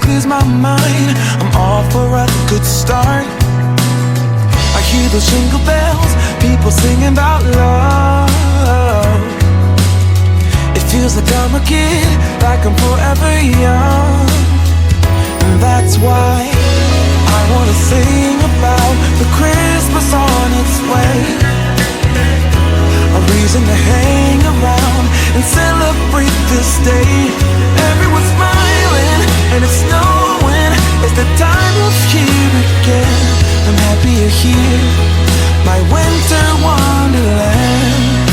clears my mind. I'm all for a good start. I hear those jingle bells, people singing about love. It feels like I'm a kid, like I'm forever young. And that's why I wanna sing about the Christmas on its way. A reason to hang around and celebrate this day. Everyone's smiling and it's snowing. It's the time of year again. I'm happy you're here, my winter wonderland.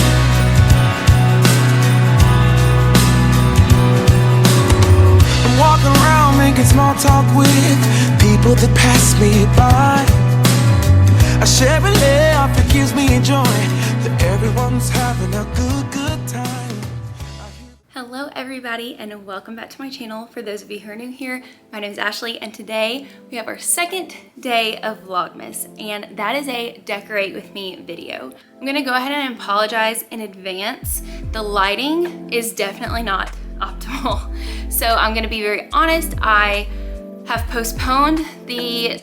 I'm walking around making small talk with people that pass me by. I share a laugh, it gives me joy that everyone's having a good time. Hello everybody and welcome back to my channel. For those of you who are new here, my name is Ashley and today we have our second day of Vlogmas and that is a decorate with me video. I'm gonna go ahead and apologize in advance. The lighting is definitely not optimal. So I'm gonna be very honest, I have postponed the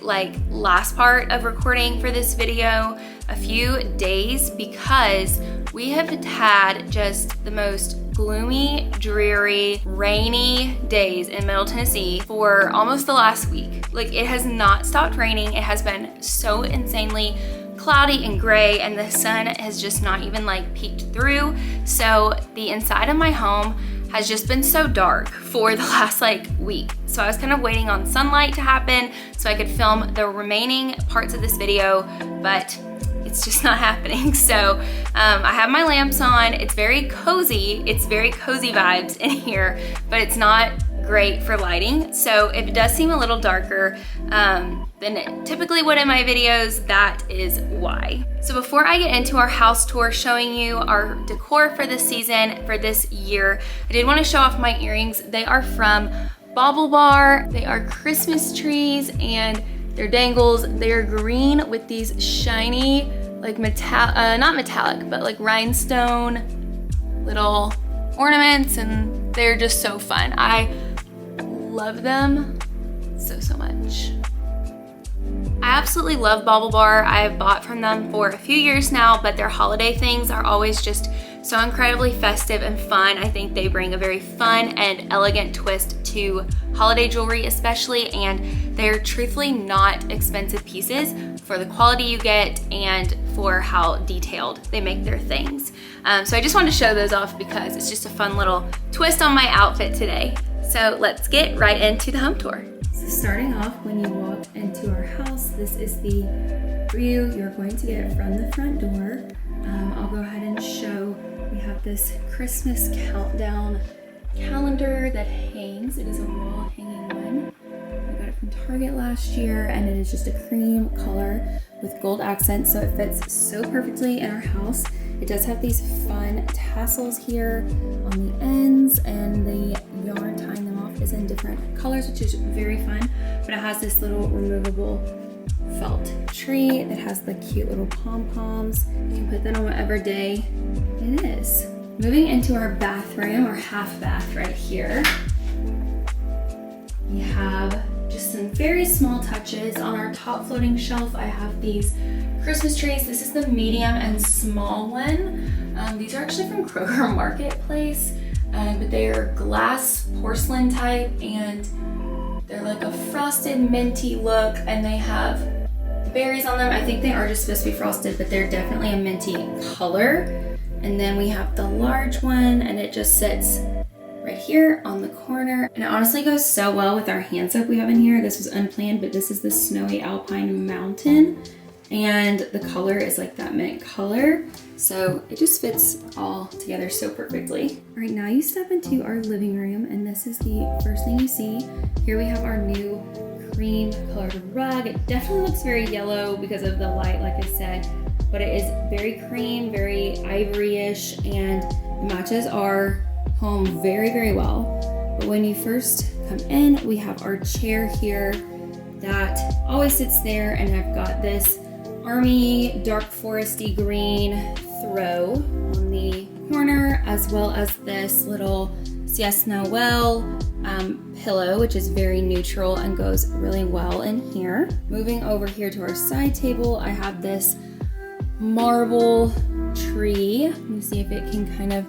last part of recording for this video a few days because we have had just the most gloomy, dreary, rainy days in Middle Tennessee for almost the last week. Like, it has not stopped raining. It has been so insanely cloudy and gray and the sun has just not even peeked through. So the inside of my home has just been so dark for the last week. So I was kind of waiting on sunlight to happen so I could film the remaining parts of this video, but it's just not happening. So I have my lamps on. It's very cozy. It's very cozy vibes in here, but it's not great for lighting. So if it does seem a little darker than it typically would in my videos, that is why. So before I get into our house tour showing you our decor for this season, for this year, I did want to show off my earrings. They are from Bauble Bar. They are Christmas trees and they're dangles. They are green with these shiny, not metallic, but rhinestone little ornaments, and they're just so fun. I love them so much. I absolutely love Bauble Bar. I have bought from them for a few years now, but their holiday things are always just so incredibly festive and fun. I think they bring a very fun and elegant twist to holiday jewelry especially, and they're truthfully not expensive pieces for the quality you get and for how detailed they make their things. So I just wanted to show those off because it's just a fun little twist on my outfit today. So let's get right into the home tour. So starting off, when you walk into our house, this is the view you're going to get from the front door. I'll go ahead and show. We have this Christmas countdown calendar that hangs. It is a wall hanging one. I got it from Target last year and it is just a cream color with gold accents, so it fits so perfectly in our house. It does have these fun tassels here on the ends, and the yarn tying them off is in different colors, which is very fun. But it has this little removable felt tree that has the cute little pom-poms. You can put that on whatever day it is. Moving into our bathroom, or half bath right here, we have just some very small touches. On our top floating shelf, I have these Christmas trees. This is the medium and small one. These are actually from Kroger Marketplace, but they are glass porcelain type, and they're like a frosted minty look, and they have berries on them. I think they are just supposed to be frosted, but they're definitely a minty color. And then we have the large one, and it just sits right here on the corner. And it honestly goes so well with our hand soap we have in here. This was unplanned, but this is the Snowy Alpine Mountain. And the color is like that mint color. So it just fits all together so perfectly. All right, now you step into our living room, and this is the first thing you see. Here we have our new cream colored rug. It definitely looks very yellow because of the light, like I said, but it is very cream, very ivory-ish, and it matches our home very well. But when you first come in, we have our chair here that always sits there, and I've got this army dark foresty green throw on the corner, as well as this little Siesta Noel pillow, which is very neutral and goes really well in here. Moving over here to our side table, I have this marble tree. Let me see if it can kind of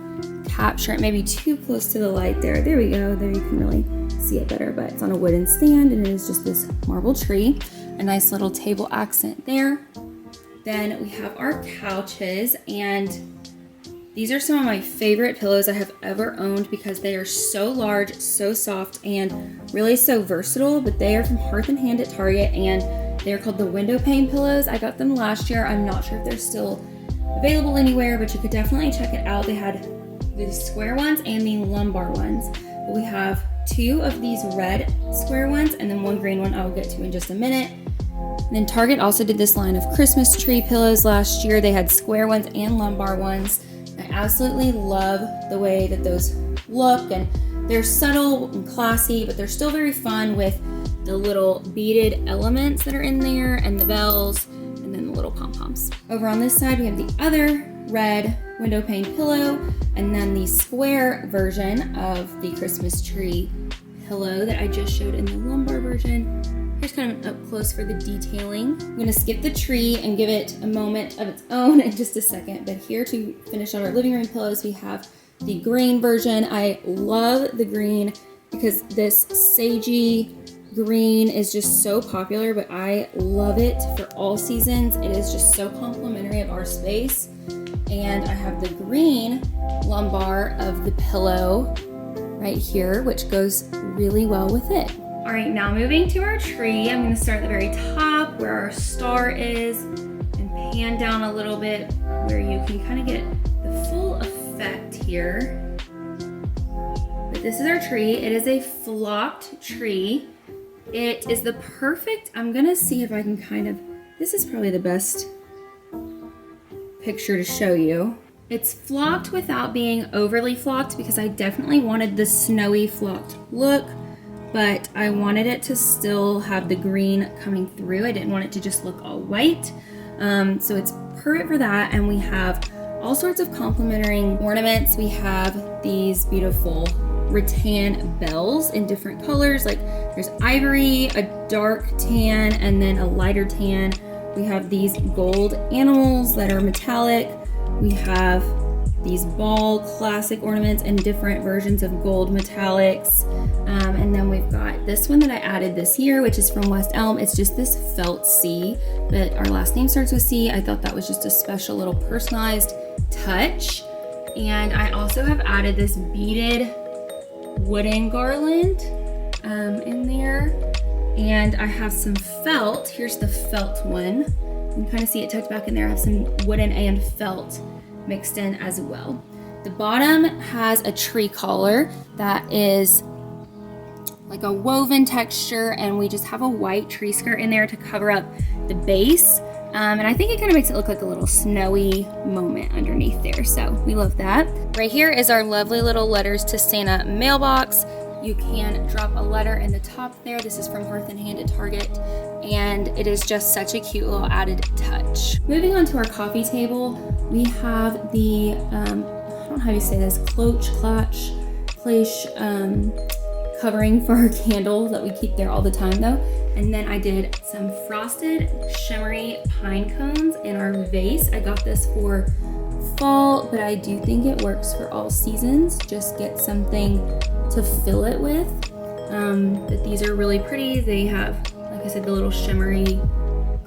capture it, maybe too close to the light there. There we go, there you can really see it better, but it's on a wooden stand and it is just this marble tree. A nice little table accent there. Then we have our couches, and these are some of my favorite pillows I have ever owned because they are so large, so soft, and really so versatile. But they are from Hearth & Hand at Target, and they're called the window pane pillows. I got them last year. I'm not sure if they're still available anywhere, but you could definitely check it out. They had the square ones and the lumbar ones. But we have 2 of these red square ones and then 1 green one I will get to in just a minute. And then Target also did this line of Christmas tree pillows last year. They had square ones and lumbar ones. I absolutely love the way that those look, and they're subtle and classy, but they're still very fun with the little beaded elements that are in there and the bells and then the little pom-poms. Over on this side, we have the other red window pane pillow and then the square version of the Christmas tree pillow that I just showed in the lumbar version. Here's kind of up close for the detailing. I'm gonna skip the tree and give it a moment of its own in just a second, but here to finish out our living room pillows, we have the green version. I love the green because this sagey green is just so popular, but I love it for all seasons. It is just so complimentary of our space. And I have the green lumbar of the pillow right here, which goes really well with it. All right, now moving to our tree, I'm gonna start at the very top where our star is and pan down a little bit where you can kind of get the full effect here. But this is our tree. It is a flocked tree. It is the perfect, I'm gonna see if I can kind of, this is probably the best picture to show you. It's flocked without being overly flocked because I definitely wanted the snowy flocked look, but I wanted it to still have the green coming through. I didn't want it to just look all white. So it's perfect for that. And we have all sorts of complementary ornaments. We have these beautiful rattan bells in different colors. Like there's ivory, a dark tan, and then a lighter tan. We have these gold animals that are metallic. We have these ball classic ornaments and different versions of gold metallics. And then we've got this one that I added this year, which is from West Elm. It's just this felt C, but our last name starts with C. I thought that was just a special little personalized touch. And I also have added this beaded wooden garland in there. And I have some felt. Here's the felt one. You can kind of see it tucked back in there. I have some wooden and felt mixed in as well. The bottom has a tree collar that is like a woven texture, and we just have a white tree skirt in there to cover up the base. And I think it kind of makes it look like a little snowy moment underneath there. So we love that. Right here is our lovely little letters to Santa mailbox. You can drop a letter in the top there. This is from Hearth & Hand at Target, and it is just such a cute little added touch. Moving on to our coffee table, we have the, I don't know how you say this, cloche covering for our candle that we keep there all the time though. And then I did some frosted shimmery pine cones in our vase. I got this for fall, but I do think it works for all seasons. Just get something to fill it with. But these are really pretty. They have, like I said, the little shimmery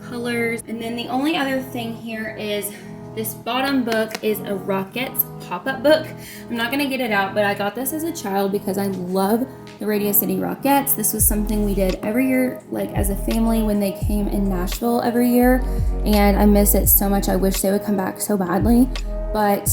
colors. And then the only other thing here is this bottom book is a Rockettes pop-up book. I'm not gonna get it out, but I got this as a child because I love the Radio City Rockettes. This was something we did every year, like as a family when they came in Nashville every year, and I miss it so much. I wish they would come back so badly, but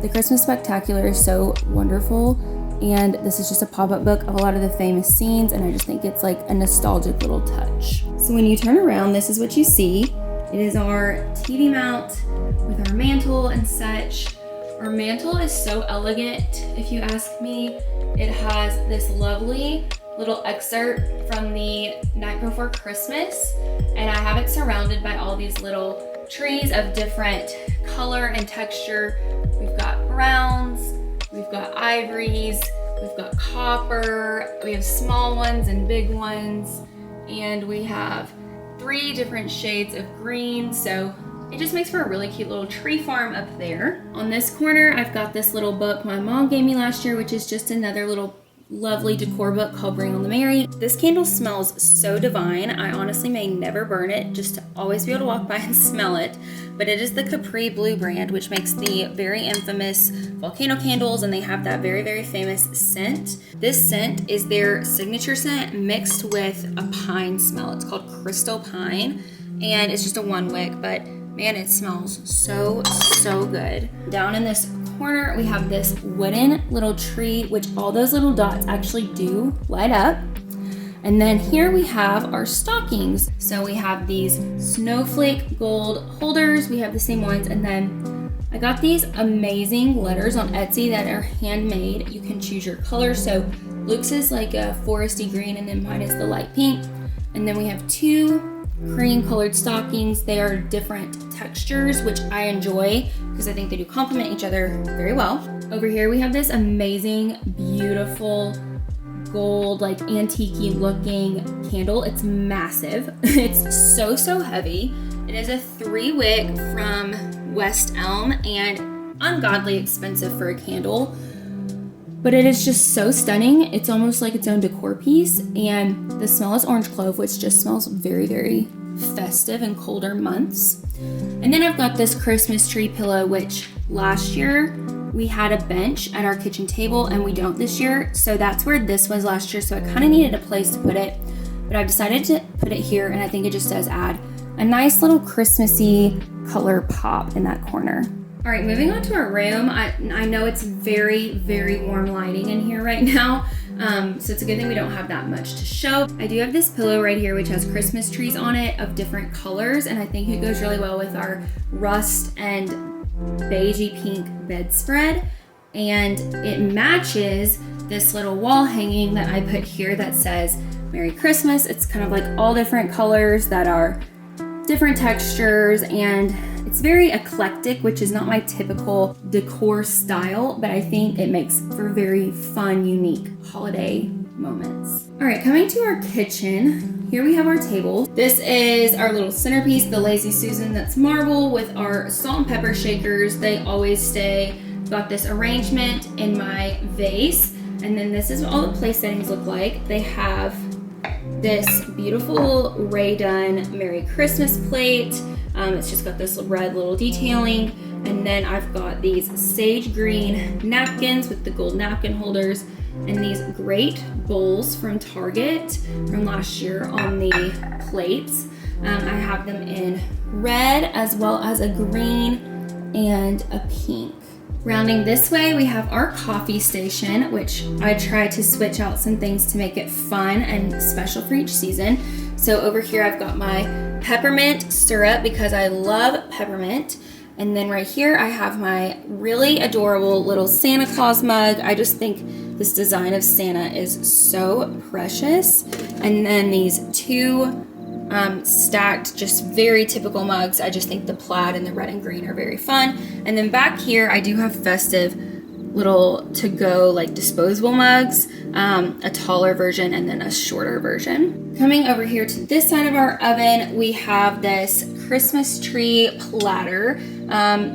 the Christmas Spectacular is so wonderful, and this is just a pop-up book of a lot of the famous scenes, and I just think it's like a nostalgic little touch. So when you turn around, this is what you see. It is our TV mount with our mantle and such. Our mantle is so elegant, if you ask me. It has this lovely little excerpt from the Night Before Christmas, and I have it surrounded by all these little trees of different color and texture. We've got browns, we've got ivories, we've got copper, we have small ones and big ones, and we have 3 different shades of green, so it just makes for a really cute little tree farm up there. On this corner, I've got this little book my mom gave me last year, which is just another little lovely decor book called Bring on the Merry. This candle smells so divine. I honestly may never burn it, just to always be able to walk by and smell it. But it is the Capri Blue brand, which makes the very infamous volcano candles, and they have that very, very famous scent. This scent is their signature scent mixed with a pine smell. It's called Crystal Pine, and it's just a 1 wick, but man, it smells so, so good. Down in this corner, we have this wooden little tree, which all those little dots actually do light up. And then here we have our stockings. So we have these snowflake gold holders. We have the same ones. And then I got these amazing letters on Etsy that are handmade. You can choose your color. So Luke's is like a foresty green, and then mine is the light pink. And then we have 2 cream colored stockings. They are different textures, which I enjoy because I think they do complement each other very well. Over here we have this amazing, beautiful gold, like antique-y looking candle. It's massive. It's so, so heavy. It is a 3 wick from West Elm and ungodly expensive for a candle, but it is just so stunning. It's almost like its own decor piece, and the smell is orange clove, which just smells very, very festive in colder months. And then I've got this Christmas tree pillow, which last year we had a bench at our kitchen table and we don't this year. So that's where this was last year. So I kind of needed a place to put it, but I've decided to put it here, and I think it just does add a nice little Christmassy color pop in that corner. All right, moving on to our room. I know it's very, very warm lighting in here right now, so it's a good thing we don't have that much to show. I do have this pillow right here, which has Christmas trees on it of different colors, and I think it goes really well with our rust and beigey pink bedspread, and it matches this little wall hanging that I put here that says Merry Christmas. It's kind of like all different colors that are different textures, and it's very eclectic, which is not my typical decor style, but I think it makes for very fun, unique holiday moments. All right, coming to our kitchen, here we have our table. This is our little centerpiece, the Lazy Susan that's marble with our salt and pepper shakers. They always stay. Got this arrangement in my vase, and then this is what all the place settings look like. They have this beautiful Ray Dunn Merry Christmas plate. It's just got this red little detailing, and then I've got these sage green napkins with the gold napkin holders, and these great bowls from Target from last year on the plates. I have them in red as well as a green and a pink. Rounding this way, we have our coffee station, which I try to switch out some things to make it fun and special for each season. So over here, I've got my peppermint syrup because I love peppermint. And then right here, I have my really adorable little Santa Claus mug. I just think this design of Santa is so precious. And then these 2 stacked, just very typical mugs. I just think the plaid and the red and green are very fun. And then back here, I do have festive little to-go like disposable mugs, a taller version and then a shorter version. Coming over here to this side of our oven, we have this Christmas tree platter.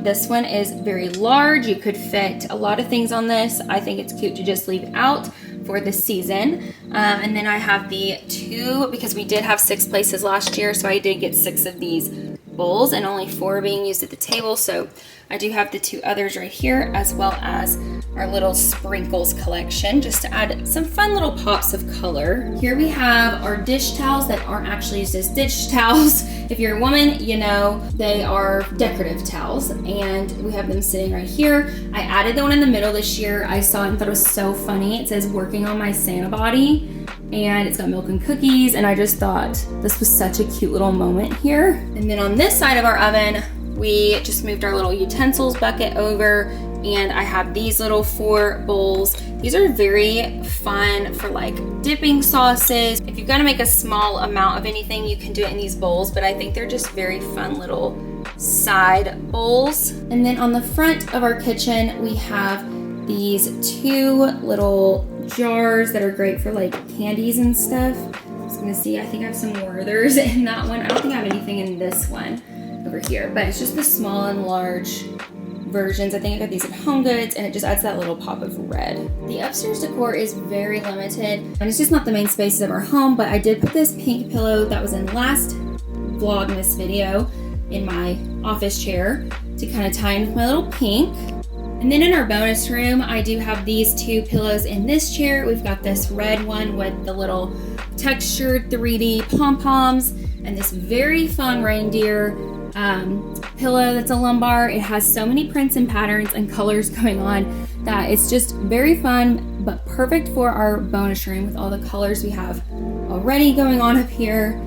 This one is very large. You could fit a lot of things on this. I think it's cute to just leave out for the season. And then I have the 2, because we did have 6 places last year, so I did get 6 of these bowls and only 4 being used at the table. So I do have the 2 others right here, as well as our little sprinkles collection, just to add some fun little pops of color. Here we have our dish towels that aren't actually used as dish towels. If you're a woman, you know they are decorative towels, and we have them sitting right here. I added the one in the middle this year. I saw it and thought it was so funny. It says working on my Santa body, and it's got milk and cookies, and I just thought this was such a cute little moment here. And then on this side of our oven, we just moved our little utensils bucket over, and I have these little 4 bowls. These are very fun for like dipping sauces. If you've got to make a small amount of anything, you can do it in these bowls, but I think they're just very fun little side bowls. And then on the front of our kitchen, we have these 2 little jars that are great for like candies and stuff. I'm just gonna see, I think I have some Werthers in that one. I don't think I have anything in this one over here, but it's just the small and large versions. I think I got these at Home Goods, and it just adds that little pop of red. The upstairs decor is very limited, and it's just not the main spaces of our home, but I did put this pink pillow that was in last Vlogmas video in my office chair to kind of tie in with my little pink. And then in our bonus room, I do have these two pillows in this chair. We've got this red one with the little textured 3D pom-poms, and this very fun reindeer pillow that's a lumbar. It has so many prints and patterns and colors going on that it's just very fun, but perfect for our bonus room with all the colors we have already going on up here.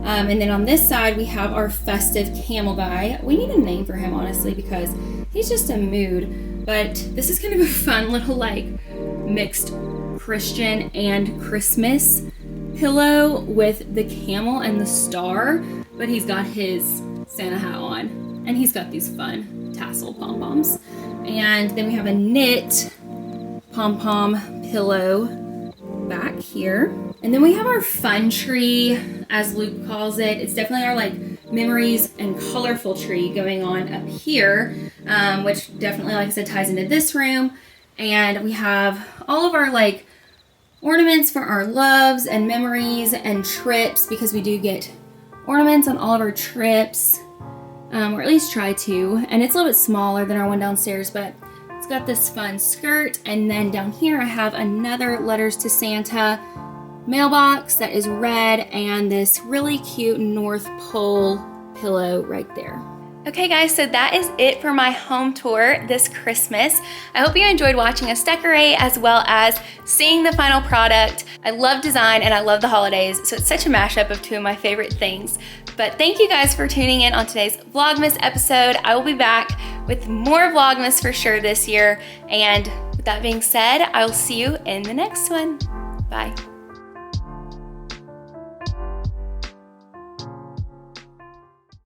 And then on this side, we have our festive camel guy. We need a name for him, honestly, because he's just a mood. But this is kind of a fun little like mixed Christian and Christmas pillow with the camel and the star, but he's got his Santa hat on, and he's got these fun tassel pom-poms. And then we have a knit pom-pom pillow back here. And then we have our fun tree, as Luke calls it. It's definitely our like memories and colorful tree going on up here, which definitely, like I said, ties into this room. And we have all of our like ornaments for our loves and memories and trips, because we do get ornaments on all of our trips, or at least try to. And it's a little bit smaller than our one downstairs, but it's got this fun skirt. And then down here I have another Letters to Santa mailbox that is red, and this really cute North Pole pillow right there. Okay guys, so that is it for my home tour this Christmas. I hope you enjoyed watching us decorate as well as seeing the final product. I love design and I love the holidays, so it's such a mashup of two of my favorite things. But thank you guys for tuning in on today's Vlogmas episode. I will be back with more Vlogmas for sure this year. And with that being said, I'll see you in the next one. Bye.